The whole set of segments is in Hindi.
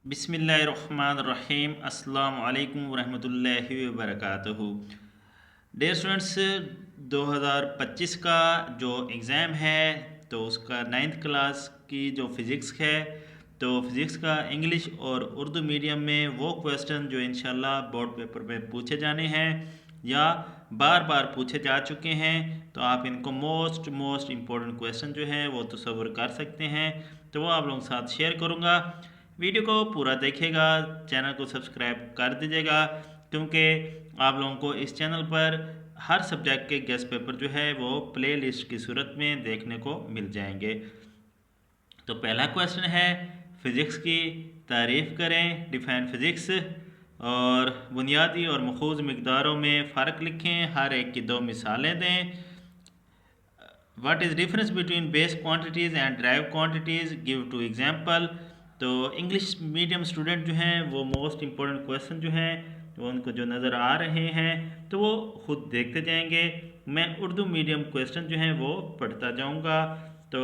बिस्मिल्लाहिर्रहमानिर्रहीम अस्सलाम वालेकुम वरहमतुल्लाहि वबरकातुहू। डियर स्टूडेंट्स, 2025 का जो एग्ज़ाम है तो उसका 9th क्लास की जो फ़िज़िक्स है तो फ़िज़िक्स का इंग्लिश और उर्दू मीडियम में वो क्वेश्चन जो इंशाल्लाह बोर्ड पेपर में पूछे जाने हैं या बार बार पूछे जा चुके हैं, तो आप इनको मोस्ट इम्पोर्टेंट क्वेश्चन जो है वो तसव्वुर कर सकते हैं। तो वो आप लोगों के साथ शेयर करूँगा। वीडियो को पूरा देखिएगा, चैनल को सब्सक्राइब कर दीजिएगा, क्योंकि आप लोगों को इस चैनल पर हर सब्जेक्ट के गेस्ट पेपर जो है वो प्ले लिस्ट की सूरत में देखने को मिल जाएंगे। तो पहला क्वेश्चन है, फिज़िक्स की तारीफ़ करें, डिफाइन फिज़िक्स, और बुनियादी और मखूज़ मकदारों में फ़र्क लिखें, हर एक की दो मिसालें दें। What is difference between base quantities and drive quantities, give two example. तो इंग्लिश मीडियम स्टूडेंट जो हैं वो मोस्ट इम्पोर्टेंट क्वेश्चन जो हैं वो उनको जो नज़र आ रहे हैं तो वो खुद देखते जाएंगे। मैं उर्दू मीडियम क्वेश्चन जो हैं वो पढ़ता जाऊंगा, तो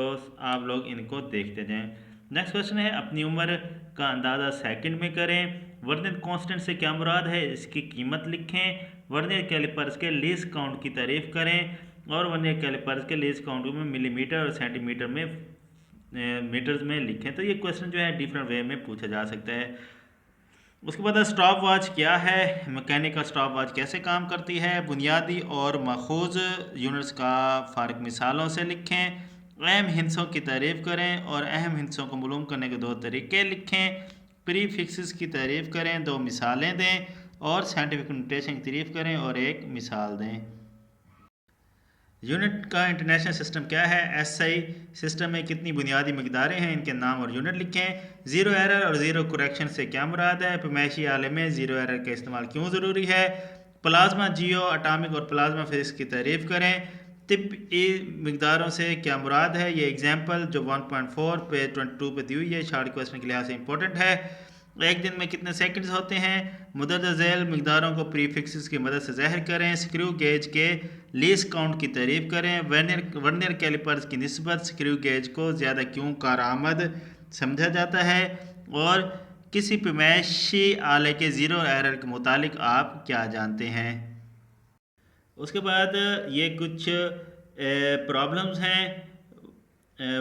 आप लोग इनको देखते जाएं। नेक्स्ट क्वेश्चन है, अपनी उम्र का अंदाज़ा सेकंड में करें। वर्नियर कांस्टेंट से क्या मुराद है, इसकी कीमत लिखें। वर्नियर कैलिपर्स के लीस्ट काउंट की तारीफ करें, और वर्नियर कैलिपर्स के लीस्ट काउंट में मिलीमीटर और सेंटीमीटर में मीटर्स में लिखें। तो ये क्वेश्चन जो है डिफरेंट वे में पूछा जा सकता है। उसके बाद स्टॉप वॉच क्या है, मैकेनिकल स्टॉप वॉच कैसे काम करती है, बुनियादी और माखूज यूनिट्स का फ़र्क मिसालों से लिखें। अहम हिस्सों की तारीफ़ करें और अहम हिस्सों को मालूम करने के दो तरीके लिखें। प्री फिक्सेस की तारीफ़ करें, दो मिसालें दें, और साइंटिफिक नोटेशन की तारीफ़ करें और एक मिसाल दें। यूनिट का इंटरनेशनल सिस्टम क्या है, एसआई सिस्टम में कितनी बुनियादी मकदारें हैं, इनके नाम और यूनिट लिखें। ज़ीरो एरर और ज़ीरो करेक्शन से क्या मुराद है, पैमाइशी आले में ज़ीरो एरर का इस्तेमाल क्यों ज़रूरी है। प्लाज्मा जियो अटामिक और प्लाज्मा फिजिक्स की तारीफ़ करें। तिब्बी मकदारों से क्या मुराद है, ये एग्जाम्पल जो 1.4 पे 22 पे दी हुई है शार्ट क्वेश्चन के लिहाज से इंपॉर्टेंट है। एक दिन में कितने सेकंड्स होते हैं, मुदर्रज झैल मकदारों को प्रीफिक्सेस की मदद से ज़ाहिर करें। स्क्रू गेज के लीस्ट काउंट की तारीफ़ करें। वर्नियर कैलिपर्स की निस्बत स्क्रू गेज को ज़्यादा क्यों कारआमद समझा जाता है, और किसी पैमाइशी आले के ज़ीरो एरर के मुतालिक आप क्या जानते हैं। उसके बाद ये कुछ प्रॉब्लम्स हैं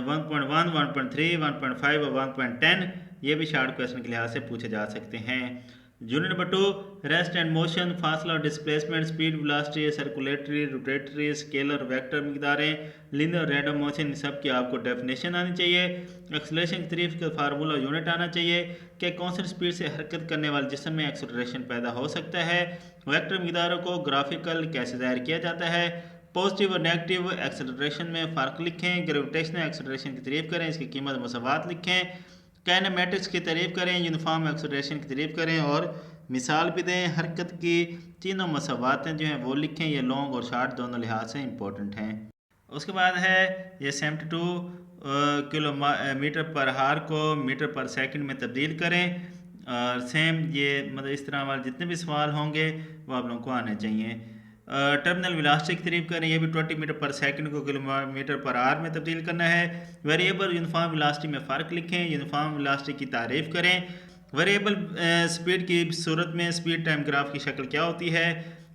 1.1, 1.3, 1.5 और 1.10, ये भी शार्ट क्वेश्चन के लिहाज से पूछे जा सकते हैं। Unit number 2, rest and motion, फासला और displacement, speed, velocity, circulatory, rotatory, scalar, vector मकदारें, लीनियर और रैंडम मोशन, सब की आपको डेफिनेशन आनी चाहिए। एक्सेलरेशन की तारीफ का फार्मूला यूनिट आना चाहिए कि कौन सी स्पीड से हरकत करने वाले जिस्म में एक्सेलरेशन पैदा हो सकता है। वेक्टर मकदारों को ग्राफिकल कैसे ज़ाहिर किया जाता है। पॉजिटिव और नेगेटिव एक्सेलरेशन में फ़र्क लिखें। ग्रेविटेशनल एक्सेलरेशन की तारीफ करें, इसकी कीमत मसवात लिखें। काइनेमेटिक्स की तारीफ करें, यूनिफॉर्म एक्सेलरेशन की तारीफ करें और मिसाल भी दें। हरकत की तीनों मसवातें जो हैं वो लिखें, ये लॉन्ग और शार्ट दोनों लिहाज से इंपॉर्टेंट हैं। उसके बाद है ये 72 किलोमीटर पर हार को मीटर पर सेकंड में तब्दील करें। और सेम ये मतलब इस तरह वाले जितने भी सवाल होंगे वो आप लोगों को आने चाहिए। टर्मिनल वेलोसिटी की तारीफ करें, ये भी 20 मीटर पर सेकंड को किलोमीटर पर आवर में तब्दील करना है। वेरिएबल यूनिफॉर्म वेलोसिटी में फ़र्क लिखें, यूनिफॉर्म वेलोसिटी की तारीफ करें। वेरिएबल स्पीड की सूरत में स्पीड टाइम ग्राफ की शक्ल क्या होती है।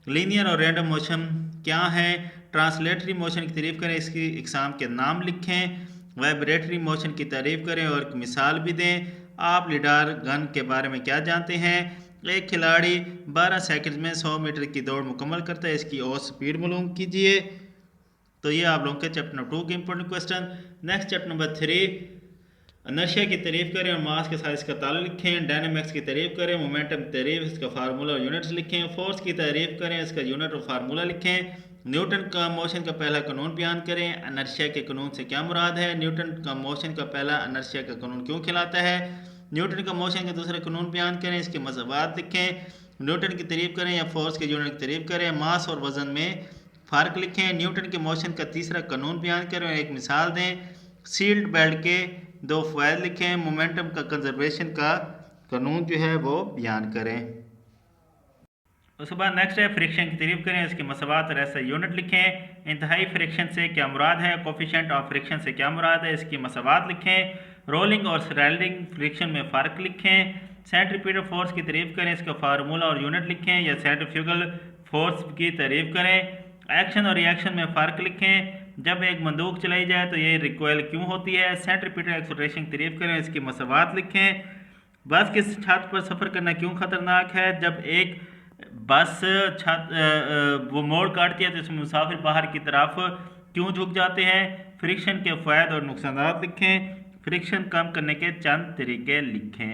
लीनियर और रैंडम मोशन क्या है। ट्रांसलेटरी मोशन की तारीफ करें, इसकी इकसाम के नाम लिखें। वाइब्रेटरी मोशन की तारीफ करें और एक मिसाल भी दें। आप लिडार गन के बारे में क्या जानते हैं। एक खिलाड़ी 12 सेकंड में 100 मीटर की दौड़ मुकम्मल करता है, इसकी और स्पीड मालूम कीजिए। तो ये आप लोगों के चैप्टर नंबर 2 के important question. Next chapter number 3, inertia की तारीफ करें और मास के साथ इसका ताल्लुक लिखें। डायनामिक्स की तारीफ करें, मोमेंटम की तारीफ, इसका फार्मूला और यूनिट्स लिखें। फोर्स की तारीफ करें, इसका यूनिट और फार्मूला लिखें। न्यूटन का मोशन का पहला कानून बयान करें। इनर्शिया के कानून से क्या मुराद है। न्यूटन का मोशन का पहला इनर्शिया का कानून क्यों कहलाता है। न्यूटन का मोशन का दूसरा कानून बयान करें, इसके मसवाद लिखें। न्यूटन की तारीफ करें या फोर्स के यूनिट की तारीफ करें। मास और वजन में फ़र्क लिखें। न्यूटन के मोशन का तीसरा कानून बयान करें और एक मिसाल दें। सील्ड बेल्ट के दो फ़ायदे लिखें। मोमेंटम का कंजर्वेशन का कानून जो है वो बयान करें। उसके बाद नेक्स्ट है, फ्रिक्शन की तारीफ करें, इसके मसवात और ऐसा यूनिट लिखें। इंतहाई फ्रिक्शन से क्या मुराद है। कोफिशिएंट ऑफ फ्रिक्शन से क्या मुराद है, इसकी मसवात लिखें। रोलिंग और स्लाइडिंग फ्रिक्शन में फ़र्क लिखें। सेंट्रीपिटल फोर्स की तारीफ करें, इसका फार्मूला और यूनिट लिखें, या सेंट्रीफ्यूगल फोर्स की तारीफ करें। एक्शन और रिएक्शन में फ़र्क लिखें। जब एक बंदूक चलाई जाए तो ये रिकॉयल क्यों होती है। सेंट्रीपिटल एक्सेलरेशन की तारीफ करें, इसकी मसावात लिखें। बस की छत पर सफ़र करना क्यों ख़तरनाक है। जब एक बस छत वो मोड़ काटती है तो इसमें मुसाफिर बाहर की तरफ क्यों झुक जाते हैं। फ्रिक्शन के फ़ायदे और नुकसान लिखें। फ्रिक्शन कम करने के चंद तरीके लिखें।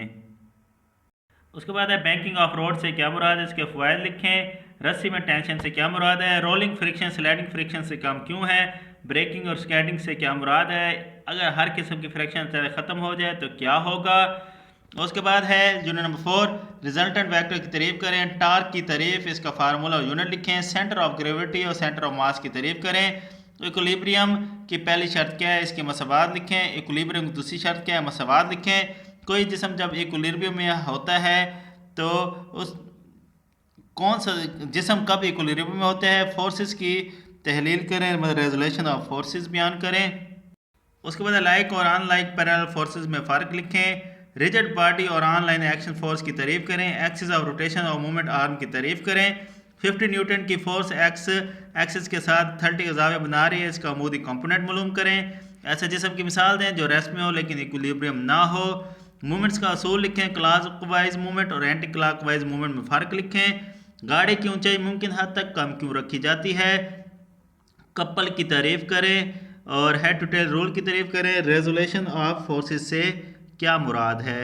उसके बाद है बैंकिंग ऑफ रोड से क्या मुराद है, इसके फ़ायदे लिखें। रस्सी में टेंशन से क्या मुराद है। रोलिंग फ्रिक्शन स्लाइडिंग फ्रिक्शन से कम क्यों है। ब्रेकिंग और स्केटिंग से क्या मुराद है। अगर हर किस्म की फ्रिक्शन ख़त्म हो जाए तो क्या होगा। उसके बाद है यूनिट नंबर 4, रिजल्टेंट वेक्टर की तारीफ करें। टार्क की तारीफ, इसका फार्मूला और यूनिट लिखें। सेंटर ऑफ ग्रेविटी और सेंटर ऑफ मास की तारीफ करें। इक्विलिब्रियम की पहली शर्त क्या है, इसके मसावात लिखें। इक्विलिब्रियम की दूसरी शर्त क्या है, मसावात लिखें। कोई जिस्म जब इक्विलिब्रियम में होता है तो उस कौन सा जिस्म कब इक्विलिब्रियम में होता है। फोर्सेस की तहलील करें, मतलब रेजोल्यूशन ऑफ फोर्सेस बयान करें। उसके बाद लाइक और अनलाइक पैरेलल फोर्सेस में फ़र्क लिखें। रिजिड बॉडी और ऑनलाइन एक्शन फोर्स की तारीफ करें। एक्सिस ऑफ रोटेशन और मूवमेंट आर्म की तारीफ करें। 50 न्यूटन की फोर्स एक्सिस के साथ 30 का ज़ाविया बना रही है, इसका अमूदी कंपोनेंट मालूम करें। ऐसे जिस्म की मिसाल दें जो रेस्ट में हो लेकिन इक्विलिब्रियम ना हो। मूवमेंट्स का असूल लिखें। क्लॉकवाइज मूवमेंट और एंटी क्लॉकवाइज मूवमेंट में फ़र्क लिखें। गाड़ी की ऊंचाई मुमकिन हद तक कम क्यों रखी जाती है। कपल की तारीफ करें और हेड टू टेल रूल की तारीफ करें। रेजोल्यूशन ऑफ फोर्सेस से क्या मुराद है।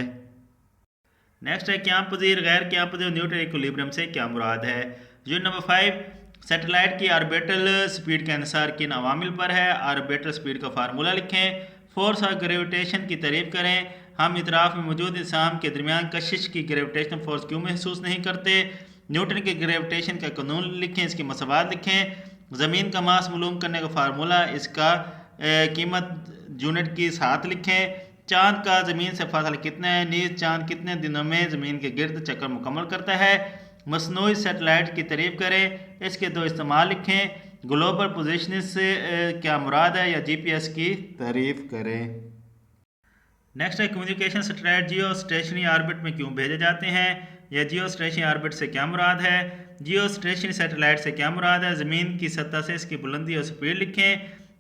नेक्स्ट है क्या पजीर गैर क्या पजीर न्यूटन इक्विलिब्रियम से क्या मुराद है। यूनिट नंबर 5, सैटेलाइट की ऑर्बिटल स्पीड के अनुसार किन अवामिल पर है। ऑर्बिटल स्पीड का फार्मूला लिखें। फोर्स और ग्रेविटेशन की तारीफ करें। हम इतराफ़ में मौजूद इंसान के दरमियान कशिश की ग्रेविटेशनल फोर्स क्यों महसूस नहीं करते। न्यूटन के ग्रेविटेशन का कानून लिखें, इसकी मसावात लिखें। ज़मीन का मास मालूम करने का फार्मूला, इसका कीमत यूनिट की साथ लिखें। चांद का ज़मीन से फासला कितना है। नीज चांद कितने दिनों में ज़मीन के गिर्द चक्कर मुकम्मल करता है। मसनूई सैटेलाइट की तारीफ करें, इसके दो इस्तेमाल लिखें। ग्लोबल पोजीशनिंग से क्या मुराद है, या GPS की तारीफ करें। नेक्स्ट है कम्युनिकेशन सैटेलाइट जियो स्टेशनरी ऑर्बिट में क्यों भेजे जाते हैं, या जियो स्टेशनरी ऑर्बिट से क्या मुराद है। जियो स्टेशनरी सैटेलाइट से क्या मुराद है। ज़मीन की सतह से इसकी बुलंदी और स्पीड लिखें।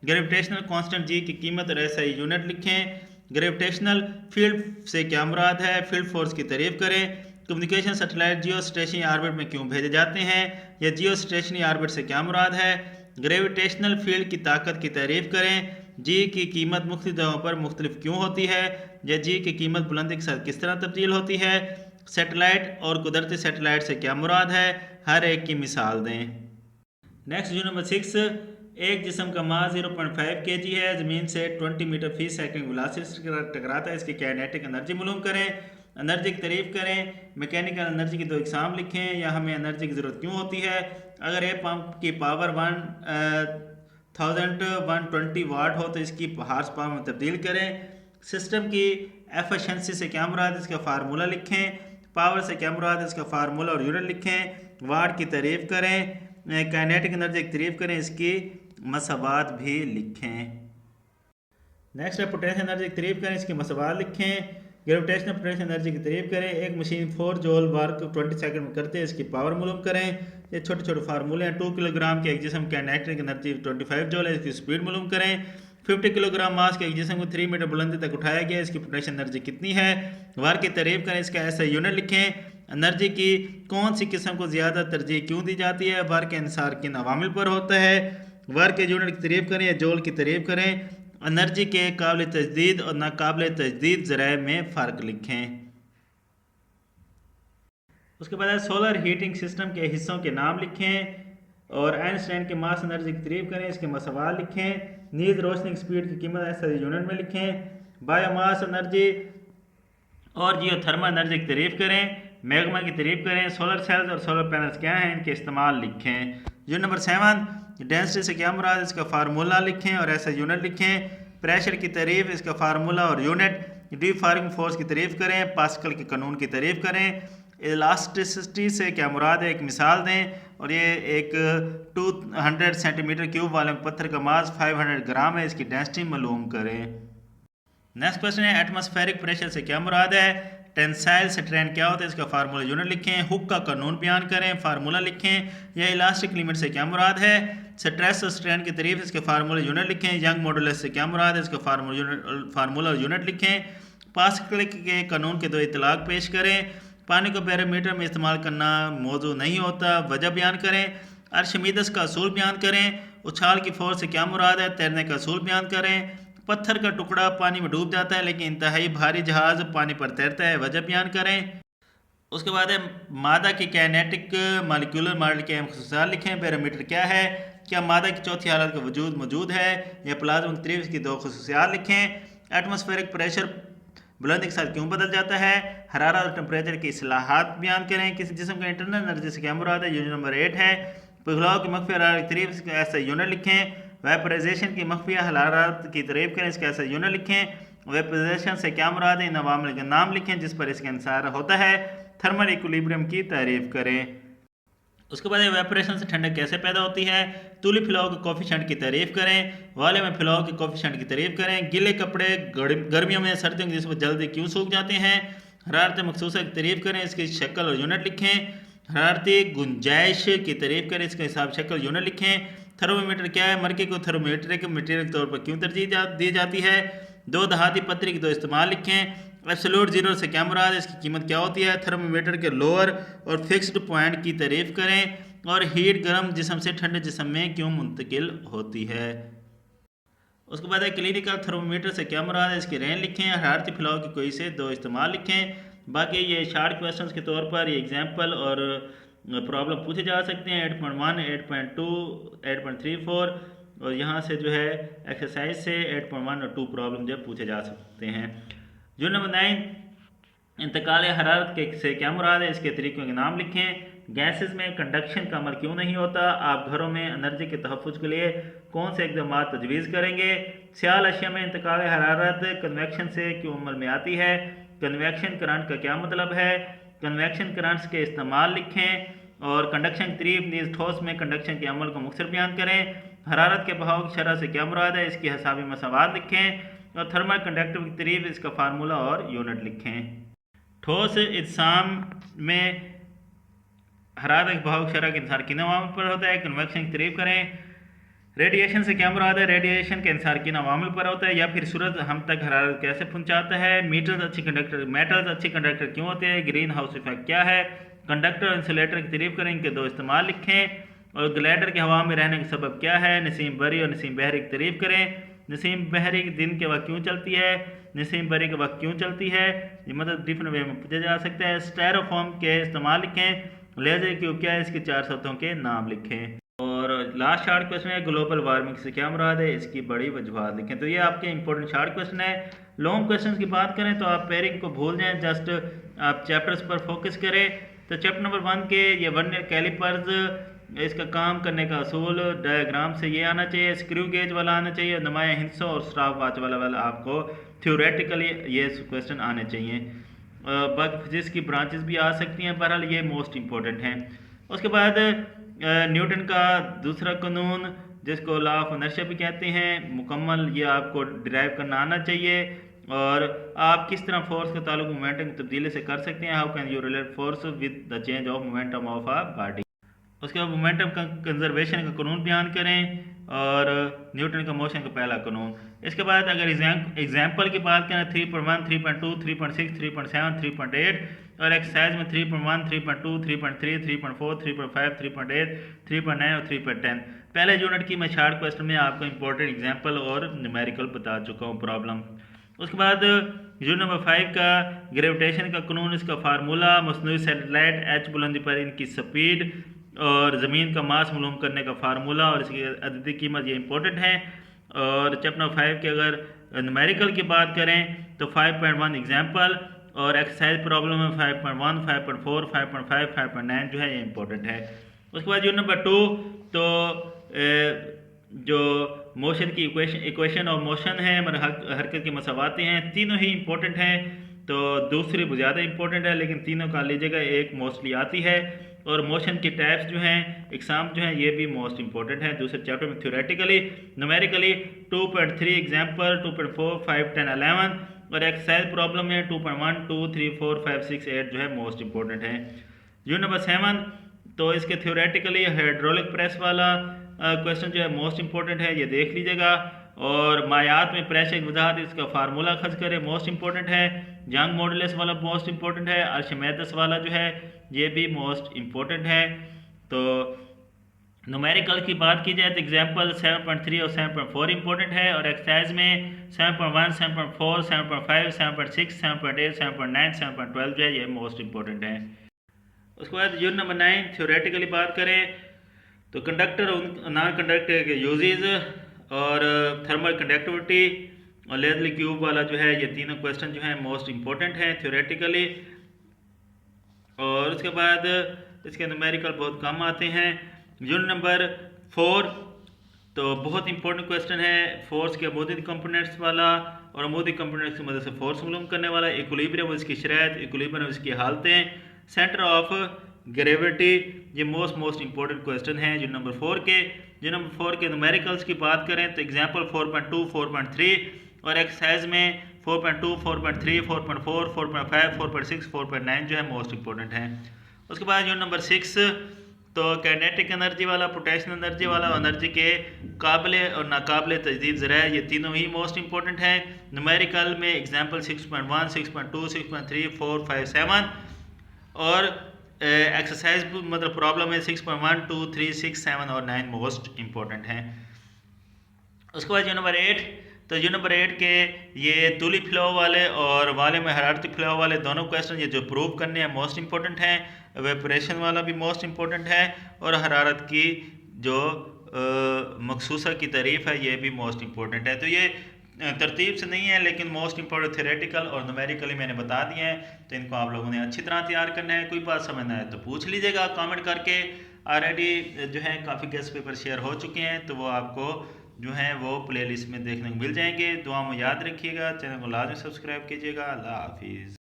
ग्रेविटेशनल कांस्टेंट G की कीमत और SI यूनिट लिखें। ग्रेविटेशनल फील्ड से क्या मुराद है। फील्ड फोर्स की तारीफ करें। कम्युनिकेशन सैटेलाइट जियो स्टेशनरी ऑर्बिट में क्यों भेजे जाते हैं, या जियो स्टेशनरी ऑर्बिट से क्या मुराद है। ग्रेविटेशनल फील्ड की ताकत की तारीफ करें। G की कीमत मुख्तलिफ जगहों पर मुख्तलिफ क्यों होती है, या G की कीमत बुलंदी के साथ किस तरह तब्दील होती है। सैटेलाइट और कुदरती सैटेलाइट से क्या मुराद है, हर एक की मिसाल दें। नेक्स्ट यूनिट नंबर 6, एक जिस्म का मास 0.5 kg है, ज़मीन से 20 मीटर फी सेकंड वेलोसिटी से टकराता है, इसकी काइनेटिक एनर्जी मालूम करें। एनर्जी की तारीफ करें। मैकेनिकल एनर्जी की दो इकसाम लिखें, या हमें एनर्जी की ज़रूरत क्यों होती है। अगर एक पंप की पावर 1120 वाट हो तो इसकी हार्स पावर में तब्दील करें। सिस्टम की एफिशिएंसी से क्या मुराद है, इसका फार्मूला लिखें। पावर से क्या मुराद है, इसका फार्मूला और यूनिट लिखें। वाट की तारीफ करें। काइनेटिक एनर्जी की तारीफ करें, इसकी मसावात भी लिखें। नेक्स्ट है पोटेंशियल एनर्जी की तारीफ करें, इसकी मसावात लिखें। ग्रेविटेशनल पोटेंशियल एनर्जी की तारीफ करें। एक मशीन 4 जूल वर्क 20 सेकंड में करते हैं, इसकी पावर मालूम करें। ये छोटे छोटे फार्मूले हैं। 2 किलोग्राम के एक जिस्म की काइनेटिक एनर्जी 25 जूल है, इसकी स्पीड मालूम करें। 50 किलोग्राम मास के एक जिस्म को 3 मीटर बुलंदी तक उठाया गया, इसकी पोटेंशियल एनर्जी कितनी है। वर्क की तारीफ करें, इसका ऐसा यूनिट लिखें। एनर्जी की कौन सी किस्म को ज़्यादा तरजीह क्यों दी जाती है, वर्क के अनुसार किन अवामिल पर होता है। वर्क के यूनिट की तारीफ करें या जूल की तारीफ करें। एनर्जी के काबिल तजदीद और नाकाबिल तजदीद ज़राए में फ़र्क लिखें। उसके बाद सोलर हीटिंग सिस्टम के हिस्सों के नाम लिखें, और आइंस्टाइन के मास एनर्जी की तारीफ करें, इसके मसवाल लिखें। नीज रोशनी की स्पीड की कीमत ऐसा यूनिट में लिखें। बायोमास एनर्जी और जियोथर्मल एनर्जी की तारीफ करें। मैग्मा की तारीफ करें। सोलर सेल्स और सोलर पैनल्स क्या हैं, इनके इस्तेमाल लिखें। यूनिट नंबर 7, डेंसिटी से क्या मुराद, इसका फार्मूला लिखें और ऐसा यूनिट लिखें। प्रेशर की तारीफ, इसका फार्मूला और यूनिट। डिफॉर्मिंग फोर्स की तारीफ करें। पास्कल के कानून की तारीफ करें। इलास्टिसिटी से क्या मुराद है, एक मिसाल दें। और ये एक 200 सेंटीमीटर क्यूब वाले पत्थर का मास 500 ग्राम है, इसकी डेंसिटी मालूम करें। नेक्स्ट क्वेश्चन है एटमॉस्फेरिक प्रेशर से क्या मुराद है। टेंसाइल स्ट्रेन क्या होता है, इसका फार्मूला यूनिट लिखें। हुक का कानून बयान करें, फार्मूला लिखें। या इलास्टिक लिमिट से क्या मुराद है। स्ट्रेस और स्ट्रेन की तारीफ, इसके फार्मूला यूनिट लिखें। यंग मॉडुलस से क्या मुराद है, इसका फार्मूला यूनिट लिखें। पास्कल के कानून के दो इतलाक पेश करें। पानी को बैरोमीटर में इस्तेमाल करना मौजू नहीं होता, वजह बयान करें। अर्शमीदस का असूल बयान करें। उछाल की फोर्स से क्या मुराद है, तैरने का असूल बयान करें। पत्थर का टुकड़ा पानी में डूब जाता है लेकिन इंतहाई भारी जहाज पानी पर तैरता है, वजह बयान करें। उसके बाद है मादा की काइनेटिक मॉलिक्यूलर मॉडल के अहम खसूसियात लिखें। बैरोमीटर क्या है, क्या मादा की चौथी हालत का वजूद मौजूद है, या प्लाज्मा की तारीफ की दो खसूसियात लिखें। एटमॉस्फेरिक प्रेशर बुलंदी के साथ क्यों बदल जाता है, हरारत और टेम्परेचर की इस्लाहात बयान करें। किसी जिस्म का इंटरनल एनर्जी से क्या मुराद है, यूनिट नंबर 8 है। पिघलाव की मख्फी हरारत की तारीफ ऐसा यूनिट लिखें। वेपराइजेशन की मख्फी हरारत की तारीफ करें, इसका ऐसा यूनिट लिखें। वेपराइजेशन से क्या मुराद है, इन अवामिल के नाम लिखें जिस पर इसका इंसार होता है। थर्मल इक्विलिब्रियम की तारीफ करें। उसके बाद वेपरेशन से ठंडक कैसे पैदा होती है, तूली फैलाव के कोफिशेंट की तारीफ करें। वाले में फैलाव के कोफिशेंट की तारीफ करें। गीले कपड़े गर्मियों में सर्दियों की जिसमें जल्दी क्यों सूख जाते हैं, हरारत मखसूसा की तारीफ करें, इसकी शक्ल और यूनिट लिखें। हरारती गुंजाइश की तारीफ करें, इसका हिसाब शक्ल यूनिट लिखें। थर्मोमीटर क्या है, मरके को थर्मोमीट्रिक मटीरियल के तौर पर क्यों तरजीह दी जाती है। दो दहाती पत्थर की दो इस्तेमाल लिखें। एब्सोल्यूट जीरो से क्या मुराद है, इसकी कीमत क्या होती है। थर्मोमीटर के लोअर और फिक्स्ड पॉइंट की तारीफ करें। और हीट गर्म जिस्म से ठंडे जिस्म में क्यों मुंतकिल होती है। उसके बाद है क्लिनिकल थर्मोमीटर से क्या मुराद है, इसकी रेंज लिखें। हरारती फैलाव की कोई से दो इस्तेमाल लिखें। बाकी ये शार्ट क्वेश्चंस के तौर पर ये एग्जाम्पल और प्रॉब्लम पूछे जा सकते हैं 8.1, 8.2, 8.34 और यहाँ से जो है एक्सरसाइज से 8.1 और 2 प्रॉब्लम जो पूछे जा सकते हैं। जो नंबर 9 इंतकाल हरारत के से क्या मुराद है, इसके तरीकों के नाम लिखें। गैसेस में कंडक्शन का अमल क्यों नहीं होता, आप घरों में एनर्जी के तहफ़्फ़ुज़ के लिए कौन से इक़दाम तजवीज़ करेंगे। सियाल अशिया में इंतकाल हरारत कन्वेक्शन से क्यों अमल में आती है। कन्वेक्शन करंट का क्या मतलब है, कन्वेक्शन करंट्स के इस्तेमाल लिखें। और कंडक्शन की तारीफ नीज़ ठोस में कंडक्शन के अमल को मुख्तसर बयान करें। हरारत के बहाव की शरह से क्या मुराद है, इसकी हिसाबी मसावात लिखें। और थर्मल कंडक्टिव की तारीफ, इसका फार्मूला और यूनिट लिखें। ठोस इज्साम में हरारत के बहाव की शरह के इंसार किन अवामिल पर होता है, कन्वेक्शन की तारीफ करें। रेडिएशन से क्या मुराद है, रेडिएशन के इंसार किन अवामिल पर होता है, या फिर सूरज हम तक हरारत कैसे पहुँचाता है। मेटल्स अच्छी कंडक्टर क्यों होते हैं, ग्रीन हाउस इफेक्ट क्या है। कंडक्टर और इंसुलेटर की तारीफ करें, इनके दो इस्तेमाल लिखें। और ग्लाइडर के हवा में रहने का सबब क्या है। नसीम बरी और नसीम बहरी की तारीफ करें। नसीम बहरी दिन के वक्त क्यों चलती है, नसीम बरी के वक्त क्यों चलती है, ये मतलब डिफरेंट वे में पूछा जा सकता है। स्टायरोफोम के इस्तेमाल लिखें। लेजर क्यूब क्या है, इसके 4 शब्दों के नाम लिखें। और लास्ट शार्ट क्वेश्चन है ग्लोबल वार्मिंग से क्या मुराद है, इसकी बड़ी वजूहात लिखें। तो ये आपके इंपॉर्टेंट शार्ट क्वेश्चन है। लॉन्ग क्वेश्चन की बात करें तो आप पेयरिंग को भूल जाएं, जस्ट आप चैप्टर्स पर फोकस करें। तो चैप्टर नंबर 1 के ये वर्नियर कैलिपर्स, इसका काम करने का असूल डायग्राम से ये आना चाहिए। स्क्रू गेज वाला आना चाहिए। नुमाया हिंसों और स्टाफ वाच वाला आपको थ्योरेटिकली ये क्वेश्चन आने चाहिए। बाकी फिजिक्स की ब्रांचेस भी आ सकती हैं, बहरहाल ये मोस्ट इंपॉर्टेंट हैं। उसके बाद न्यूटन का दूसरा कानून जिसको लॉ ऑफ इनर्शिया भी कहते हैं, मुकम्मल ये आपको डिराइव करना आना चाहिए। और आप किस तरह फोर्स का ताल्लुक मोमेंटम की तब्दीली से कर सकते हैं। How can you relate force with the change of momentum of a body. उसके बाद मोमेंटम का कंजर्वेशन का कानून बयान करें और न्यूटन का मोशन का पहला कानून। इसके बाद अगर एग्जाम्पल की बात करें 3.1, 3.2, 3.6, 3.7, 3.8 और एक्सरसाइज में 3.1, 3.2, 3.3, 3.4, 3.5, 3.8, 3.9 और 3.10। पहले यूनिट की मैं शार्ट क्वेश्चन में आपको इंपॉर्टेंट एग्जाम्पल और न्यूमेरिकल बता चुका हूँ प्रॉब्लम। उसके बाद यूनिट नंबर 5 का ग्रेविटेशन का कानून, इसका फार्मूला, मसनूई सैटेलाइट एच बुलंदी पर इनकी स्पीड और ज़मीन का मास मालूम करने का फार्मूला और इसकी अददी कीमत, ये इंपॉर्टेंट है। और चैप्टर नंबर 5 के अगर न्यूमेरिकल की बात करें तो 5.1 एग्जाम्पल और एक्सरसाइज प्रॉब्लम में 5.1, 5.4, 5.5, 5.9 जो है ये इंपॉर्टेंट है। उसके बाद यूनिट नंबर 2 तो जो मोशन की इक्वेशन ऑफ मोशन है, मतलब हरकत की मसावातें हैं, तीनों ही इंपॉर्टेंट हैं। तो दूसरी ज़्यादा इंपॉर्टेंट है लेकिन तीनों का लीजिएगा, एक मोस्टली आती है। और मोशन की टाइप्स जो हैं, एग्जाम जो हैं, ये भी मोस्ट इंपॉर्टेंट है दूसरे चैप्टर में थ्योरेटिकली। न्यूमेरिकली 2.3 एग्जाम्पल, 2.4, 5, 10, 11 और एक्सरसाइज प्रॉब्लम है 2.1, 2, 3, 4, 5, 6, 8 जो है मोस्ट इंपॉर्टेंट है। यूनिट नंबर 7 तो इसके थ्योरेटिकली हाइड्रोलिक प्रेस वाला क्वेश्चन जो है मोस्ट इंपॉर्टेंट है, ये देख लीजिएगा। और मायात में प्रेशर की वजाहत इसका फार्मूला खर्च करें, मोस्ट इंपॉर्टेंट है। यंग मॉडुलस वाला मोस्ट इंपॉर्टेंट है। आर्शिमेदेस वाला जो है ये भी मोस्ट इंपॉर्टेंट है। तो न्यूमेरिकल की बात की जाए तो एग्जाम्पल 7.3 और 7.4 इंपॉर्टेंट है, और एक्सरसाइज में 7.1, 7.4, 7.5, 7.6, 7.8, 7.9, 7.12 जो है ये मोस्ट इंपॉर्टेंट है। उसके बाद यूनिट नंबर 9 थ्योरेटिकली बात करें तो कंडक्टर और नॉन कंडक्टर के यूजेज और थर्मल कंडक्टिविटी और लेजली क्यूब वाला जो है ये तीनों क्वेश्चन जो है मोस्ट इंपॉर्टेंट है थ्योरेटिकली। और उसके बाद इसके न्यूमेरिकल बहुत कम आते हैं। यूनिट नंबर 4 तो बहुत इंपॉर्टेंट क्वेश्चन है, फोर्स के अमूदी कंपोनेंट्स वाला और अमूदी कंपोनेंट्स की मदद से फोर्स मालूम करने वाला, इक्विलिब्रियम उसकी शरत, इक्विलिब्रियम उसकी हालतें, सेंटर ऑफ ग्रेविटी, ये मोस्ट इंपॉर्टेंट क्वेश्चन है यूनिट नंबर 4 के। यूनिट नंबर 4 के न्यूमेरिकल्स की बात करें तो एग्जाम्पल 4.2, 4.3 और एक्सरसाइज में 4.2, 4.3, 4.4, 4.5, 4.6, 4.9 जो है मोस्ट इंपॉर्टेंट है। उसके बाद यूनिट नंबर 6 तो काइनेटिक एनर्जी वाला, पोटेंशियल एनर्जी वाला, एनर्जी के काबिल और नाकाबिल तजदीद ज़राए, ये तीनों ही मोस्ट इंपॉर्टेंट हैं। न्यूमेरिकल में एग्जाम्पल 6.1, 6.2, 6.3, 4, 5, 7 और एक्सरसाइज मतलब प्रॉब्लम है 6.1, 2, 3, 6, 7 और 9 मोस्ट इंपॉर्टेंट हैं। उसके बाद यूनिट नंबर 8 तो यूनिट नंबर 8 के ये तूली फ्लो वाले और वाले में हरारती फ्लो वाले दोनों क्वेश्चन ये जो प्रूव करने हैं मोस्ट इंपॉर्टेंट हैं। वेपरेशन वाला भी मोस्ट इंपॉर्टेंट है और हरारत की जो मखसूसा की तारीफ है ये भी मोस्ट इंपॉर्टेंट है। तो ये तरतीब से नहीं है लेकिन मोस्ट इंपॉर्टेंट थ्योरेटिकल और न्यूमेरिकली मैंने बता दिए हैं, तो इनको आप लोगों ने अच्छी तरह तैयार करना है। कोई बात समझना है तो पूछ लीजिएगा कमेंट करके। ऑलरेडी जो है काफ़ी गेस्ट पेपर शेयर हो चुके हैं तो वो आपको जो है वो प्लेलिस्ट में देखने को मिल जाएंगे। दुआ में याद रखिएगा, चैनल को लाजमी सब्सक्राइब कीजिएगा। अल्लाह हाफिज़।